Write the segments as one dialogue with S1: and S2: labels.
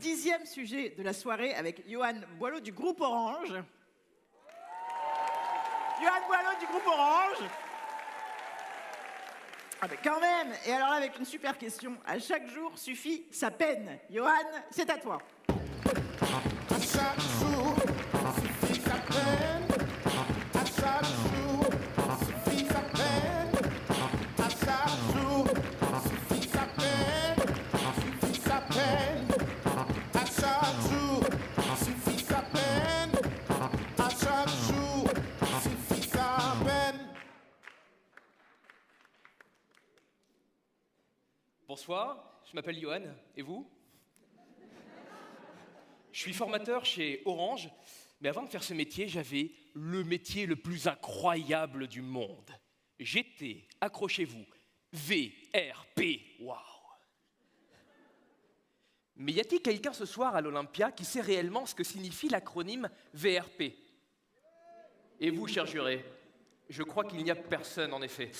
S1: 10e sujet de la soirée avec Yoann Boileau du groupe Orange. Yoann Boileau du groupe Orange. Ah ben quand même. Et alors là, avec une super question. À chaque jour suffit sa peine. Yoann, c'est à toi.
S2: À chaque jour suffit sa peine. À chaque jour suffit sa peine. À chaque jour suffit sa peine. Suffit sa peine. À chaque jour suffit sa peine. À chaque jour suffit sa peine.
S3: Bonsoir, je m'appelle Yoann, et vous? Je suis formateur chez Orange, mais avant de faire ce métier, j'avais le métier le plus incroyable du monde. J'étais, accrochez-vous, VRP. Waouh! Mais y a-t-il quelqu'un ce soir à l'Olympia qui sait réellement ce que signifie l'acronyme VRP? Et vous, cher juré? Je crois qu'il n'y a personne, en effet.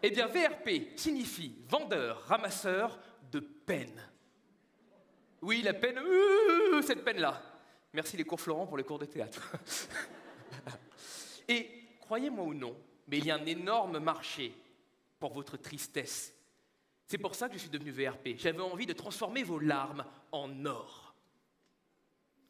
S3: Eh bien, VRP signifie vendeur, ramasseur de peine. Oui, la peine, cette peine-là. Merci les cours Florent pour les cours de théâtre. Et, croyez-moi ou non, mais il y a un énorme marché pour votre tristesse. C'est pour ça que je suis devenu VRP. J'avais envie de transformer vos larmes en or.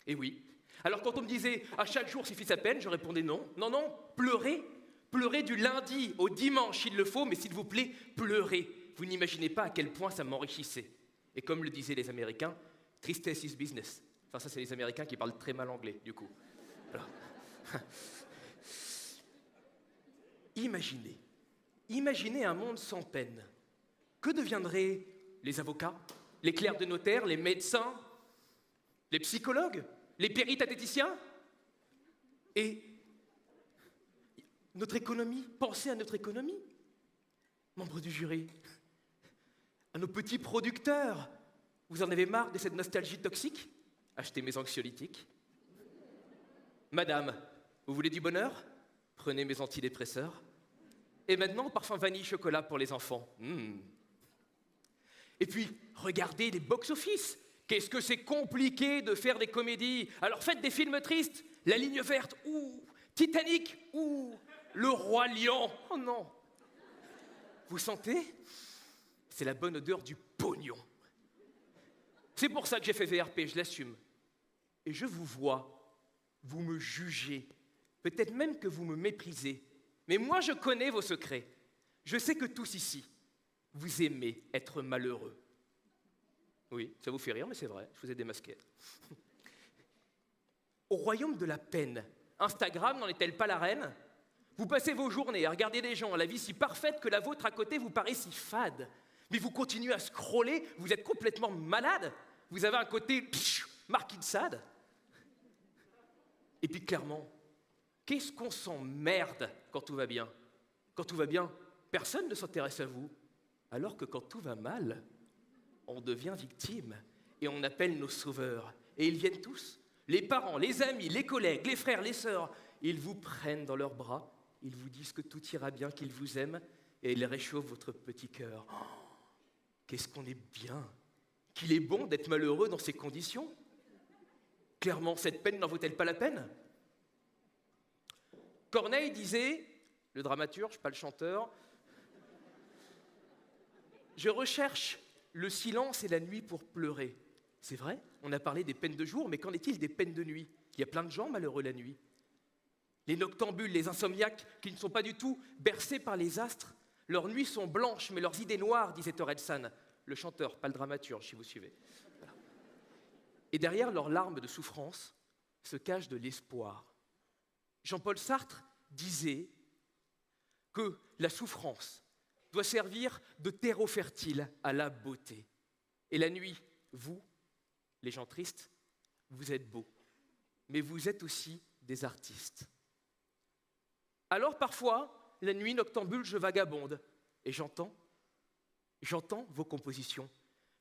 S3: Et oui. Alors quand on me disait « à chaque jour suffit sa peine », je répondais non. Non, non, pleurez. Pleurez du lundi au dimanche s'il le faut, mais s'il vous plaît, pleurez. Vous n'imaginez pas à quel point ça m'enrichissait. Et comme le disaient les Américains, tristesse is business. Enfin, ça, c'est les Américains qui parlent très mal anglais, du coup. Alors. Imaginez un monde sans peine. Que deviendraient les avocats, les clercs de notaire, les médecins, les psychologues, les péritathéticiens? Et notre économie, pensez à notre économie, membres du jury, à nos petits producteurs. Vous en avez marre de cette nostalgie toxique? Achetez mes anxiolytiques. Madame, vous voulez du bonheur? Prenez mes antidépresseurs. Et maintenant, parfum vanille chocolat pour les enfants. Et puis, regardez les box-office. Qu'est-ce que c'est compliqué de faire des comédies? Alors faites des films tristes. La Ligne verte, ou Titanic, ou Le Roi Lion. Oh non! Vous sentez? C'est la bonne odeur du pognon. C'est pour ça que j'ai fait VRP, je l'assume. Et je vous vois, vous me jugez, peut-être même que vous me méprisez. Mais moi, je connais vos secrets. Je sais que tous ici, vous aimez être malheureux. Oui, ça vous fait rire, mais c'est vrai, je vous ai démasqué. Au royaume de la peine, Instagram n'en est-elle pas la reine? Vous passez vos journées à regarder des gens à la vie si parfaite que la vôtre à côté vous paraît si fade. Mais vous continuez à scroller, vous êtes complètement malade. Vous avez un côté marquis de sade. Et puis clairement, qu'est-ce qu'on s'emmerde quand tout va bien? Quand tout va bien, personne ne s'intéresse à vous. Alors que quand tout va mal, on devient victime et on appelle nos sauveurs. Et ils viennent tous. Les parents, les amis, les collègues, les frères, les sœurs. Ils vous prennent dans leurs bras, ils vous disent que tout ira bien, qu'ils vous aiment et ils réchauffent votre petit cœur. Oh, qu'est-ce qu'on est bien, qu'il est bon d'être malheureux dans ces conditions. Clairement, cette peine n'en vaut-elle pas la peine? Corneille disait, le dramaturge, pas le chanteur, « Je recherche le silence et la nuit pour pleurer. » C'est vrai, on a parlé des peines de jour, mais qu'en est-il des peines de nuit? Il y a plein de gens malheureux la nuit. Les noctambules, les insomniaques, qui ne sont pas du tout bercés par les astres, leurs nuits sont blanches, mais leurs idées noires, disait Orelsan, le chanteur, pas le dramaturge, si vous suivez. Voilà. Et derrière leurs larmes de souffrance se cache de l'espoir. Jean-Paul Sartre disait que la souffrance doit servir de terreau fertile à la beauté. Et la nuit, vous, les gens tristes, vous êtes beaux, mais vous êtes aussi des artistes. Alors parfois, la nuit noctambule, je vagabonde et j'entends vos compositions.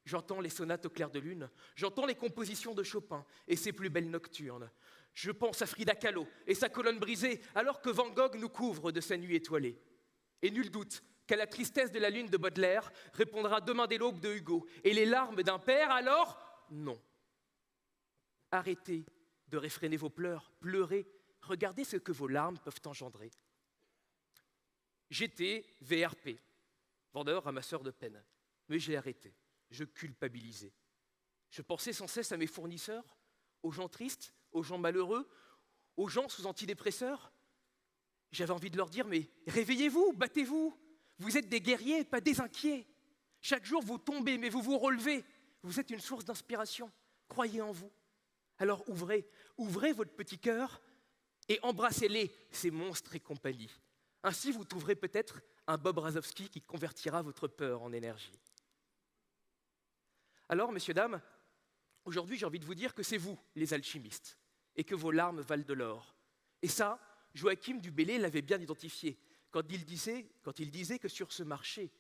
S3: J'entends les sonates au clair de lune, j'entends les compositions de Chopin et ses plus belles nocturnes. Je pense à Frida Kahlo et sa colonne brisée, alors que Van Gogh nous couvre de sa nuit étoilée. Et nul doute qu'à la tristesse de la lune de Baudelaire répondra Demain dès l'aube de Hugo, et les larmes d'un père alors non. Arrêtez de réfréner vos pleurs, pleurez, regardez ce que vos larmes peuvent engendrer. J'étais VRP, vendeur ramasseur de peine, mais j'ai arrêté, je culpabilisais. Je pensais sans cesse à mes fournisseurs, aux gens tristes, aux gens malheureux, aux gens sous antidépresseurs. J'avais envie de leur dire, mais réveillez-vous, battez-vous, vous êtes des guerriers, pas des inquiets. Chaque jour vous tombez, mais vous vous relevez, vous êtes une source d'inspiration, croyez en vous. Alors ouvrez votre petit cœur et embrassez-les, ces monstres et compagnie. Ainsi, vous trouverez peut-être un Bob Razowski qui convertira votre peur en énergie. Alors, messieurs, dames, aujourd'hui, j'ai envie de vous dire que c'est vous, les alchimistes, et que vos larmes valent de l'or. Et ça, Joachim du Bellay l'avait bien identifié quand il disait que sur ce marché,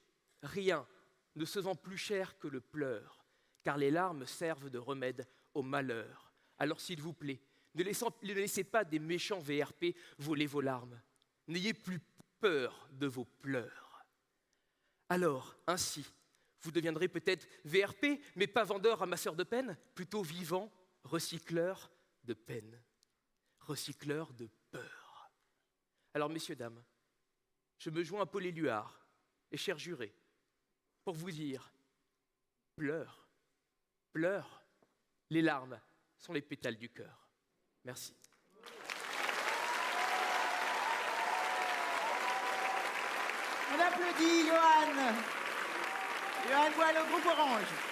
S3: rien ne se vend plus cher que le pleur, car les larmes servent de remède au malheur. Alors, s'il vous plaît, ne laissez pas des méchants VRP voler vos larmes. N'ayez plus peur de vos pleurs. Alors, ainsi, vous deviendrez peut-être VRP, mais pas vendeur ramasseur de peine, plutôt vivant, recycleur de peine, recycleur de peur. Alors, messieurs, dames, je me joins à Paul Éluard et chers jurés pour vous dire, pleure, pleure, les larmes sont les pétales du cœur. Merci.
S1: On applaudit Johan. Johan Boile au groupe Orange.